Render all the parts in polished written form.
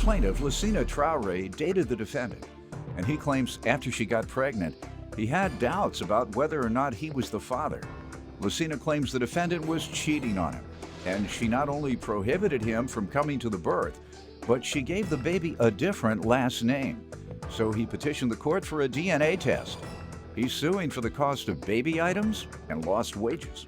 Plaintiff, Lucina Traore, dated the defendant, and he claims after she got pregnant, he had doubts about whether or not he was the father. Lucina claims the defendant was cheating on him, and she not only prohibited him from coming to the birth, but she gave the baby a different last name. So he petitioned the court for a DNA test. He's suing for the cost of baby items and lost wages.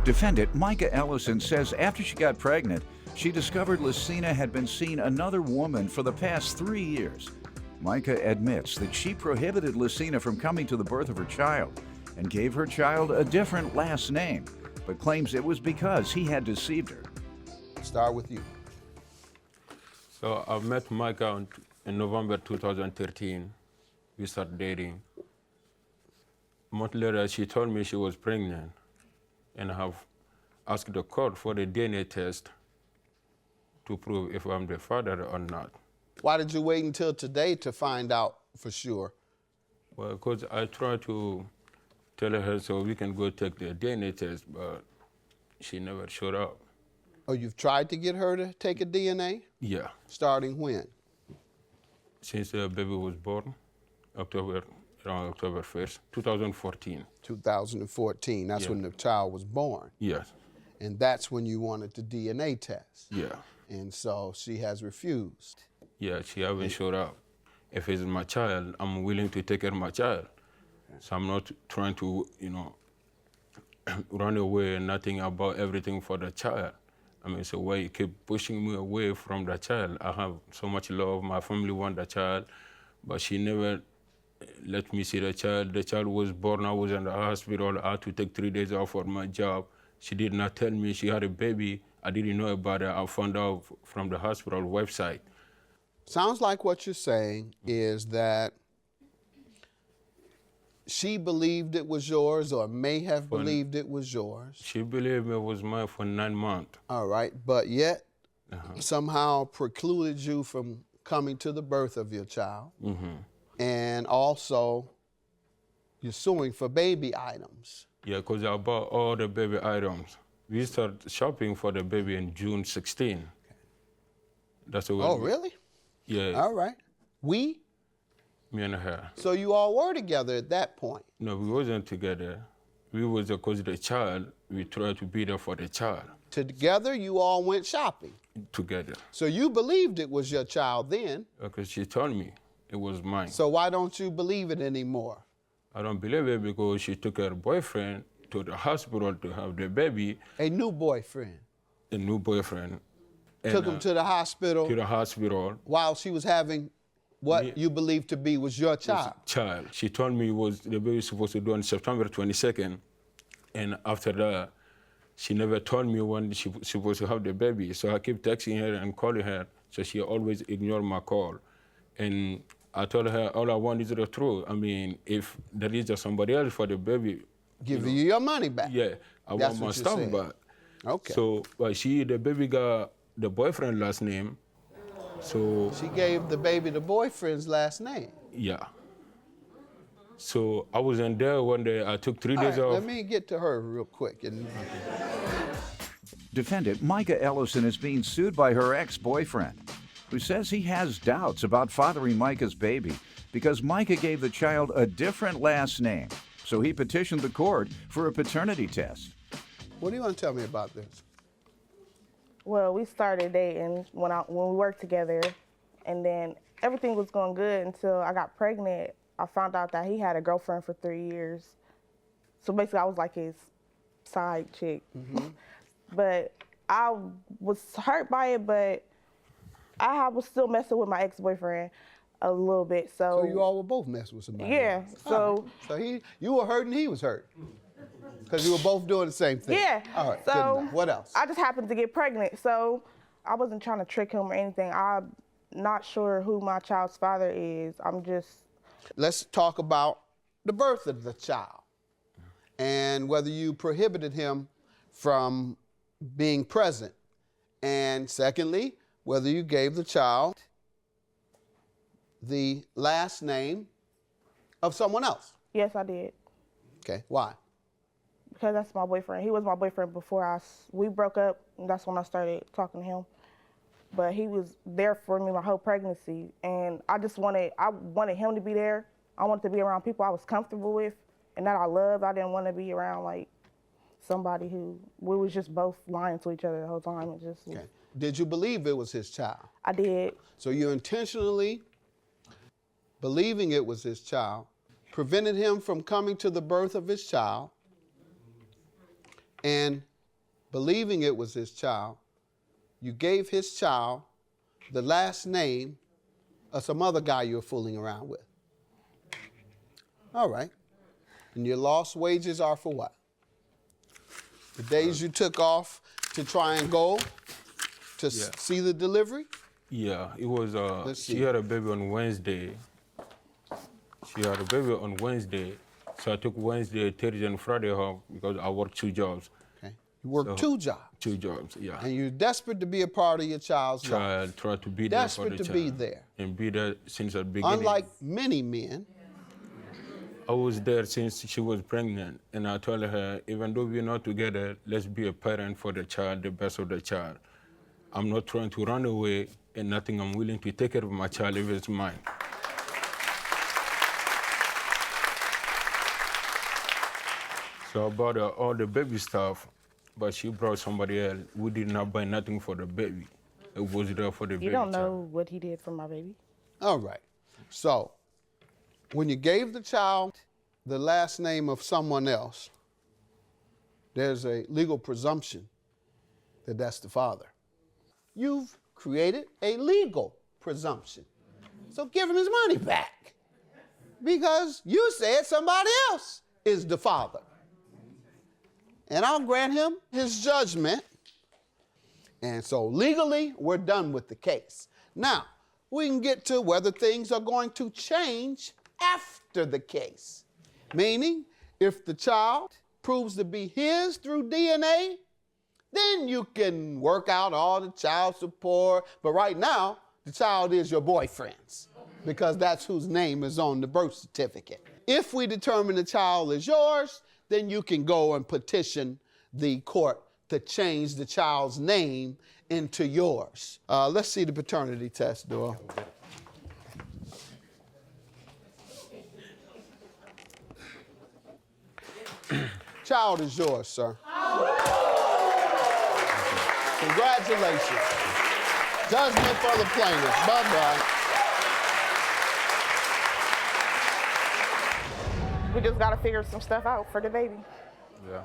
Defendant Micah Ellison says after she got pregnant, she discovered Lucina had been seeing another woman for the past 3 years. Micah admits that she prohibited Lucina from coming to the birth of her child and gave her child a different last name, but claims it was because he had deceived her. Start with you. So I met Micah in November 2013. We started dating. A month later, she told me she was pregnant, and I have asked the court for the DNA test to prove if I'm the father or not. Why did you wait until today to find out for sure? Well, because I tried to tell her so we can go take the DNA test, but she never showed up. Oh, you've tried to get her to take a DNA? Yeah. Starting when? Since the baby was born, around October 1st, 2014. 2014, that's Yeah. when the child was born. Yes. And that's when you wanted the DNA test. Yeah. And so she has refused. Yeah, she haven't showed up. If it's my child, I'm willing to take care of my child. So I'm not trying to, run away and nothing about everything for the child. I mean, so why you keep pushing me away from the child? I have so much love. My family want the child, but she never let me see the child. The child was born. I was in the hospital. I had to take 3 days off for my job. She did not tell me she had a baby. I didn't know about it. I found out from the hospital website. Sounds like what you're saying is that she believed it was yours or may have believed it was yours. She believed it was mine for 9 months. All right, but yet somehow precluded you from coming to the birth of your child. And also, you're suing for baby items. Yeah, because I bought all the baby items. We started shopping for the baby in June 16. That's what. Oh, really? Yeah. All right. We? Me and her. So you all were together at that point? No, we wasn't together. We was because the child, we tried to be there for the child. Together, you all went shopping? Together. So you believed it was your child then? Because she told me it was mine. So why don't you believe it anymore? I don't believe it because she took her boyfriend to the hospital to have the baby. A new boyfriend? A new boyfriend. Took him to the hospital? To the hospital. While she was having what you believed to be was your child? She told me the baby was supposed to do on September 22nd. And after that, she never told me when she was supposed to have the baby. So I kept texting her and calling her. So she always ignored my call. And I told her, all I want is the truth. I mean, if there is just somebody else for the baby. Give you your money back. Yeah, I want my stuff back. Okay. So, but the baby got the boyfriend last name. So she gave the baby the boyfriend's last name? Yeah. So I was in there one day. I took 3 days off. Let me get to her real quick. Defendant Micah Ellison is being sued by her ex-boyfriend, who says he has doubts about fathering Micah's baby because Micah gave the child a different last name. So he petitioned the court for a paternity test. What do you want to tell me about this? Well, we started dating when we worked together, and then everything was going good until I got pregnant. I found out that he had a girlfriend for 3 years. So basically, I was like his side chick. But I was hurt by it, but I was still messing with my ex-boyfriend a little bit. So you all were both messing with somebody? Yeah. So you were hurt and he was hurt? Because you were both doing the same thing? Yeah. All right, so good enough. What else? I just happened to get pregnant, so I wasn't trying to trick him or anything. I'm not sure who my child's father is. Let's talk about the birth of the child and whether you prohibited him from being present. And secondly, whether you gave the child the last name of someone else. Yes, I did. Okay, why? Because that's my boyfriend. He was my boyfriend before we broke up, and that's when I started talking to him. but he was there for me my whole pregnancy. And I wanted him to be there. I wanted to be around people I was comfortable with and that I loved. I didn't want to be around like somebody who we was just both lying to each other the whole time. It just was, Okay. Did you believe it was his child? I did. So you intentionally, believing it was his child, prevented him from coming to the birth of his child, and believing it was his child, you gave his child the last name of some other guy you were fooling around with. All right. And your lost wages are for what? The days you took off to try and go to see the delivery? Yeah, it was, Let's she see. had a baby on Wednesday. So I took Wednesday, Thursday, and Friday home because I worked 2 jobs. Okay. You worked 2 jobs. 2 jobs, yeah. And you're desperate to be a part of your child's life. Try to be there for the Desperate to child. be there. And be there since the beginning. Unlike many men, I was there since she was pregnant, and I told her, even though we're not together, let's be a parent for the child, the best of the child. I'm not trying to run away, and nothing. I'm willing to take care of my child if it's mine. So I bought her all the baby stuff, but she brought somebody else. We did not buy nothing for the baby. It was there for the baby. You don't child. know what he did for my baby. all right. So when you gave the child the last name of someone else, there's a legal presumption that that's the father. You've created a legal presumption. So give him his money back because you said somebody else is the father. And I'll grant him his judgment. And so legally, we're done with the case. Now, we can get to whether things are going to change after the case. Meaning, if the child proves to be his through DNA, then you can work out all the child support. But right now, the child is your boyfriend's because that's whose name is on the birth certificate. If we determine the child is yours, then you can go and petition the court to change the child's name into yours. Let's see the paternity test, Doyle. Child is yours, sir. Congratulations. Judgment for the plaintiff. Bye-bye. We just gotta figure some stuff out for the baby. Yeah,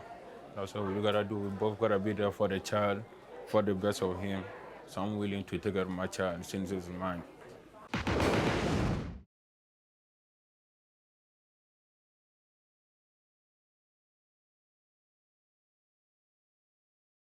that's what we gotta do. We both gotta be there for the child, for the best of him. So I'm willing to take care of my child since it's mine.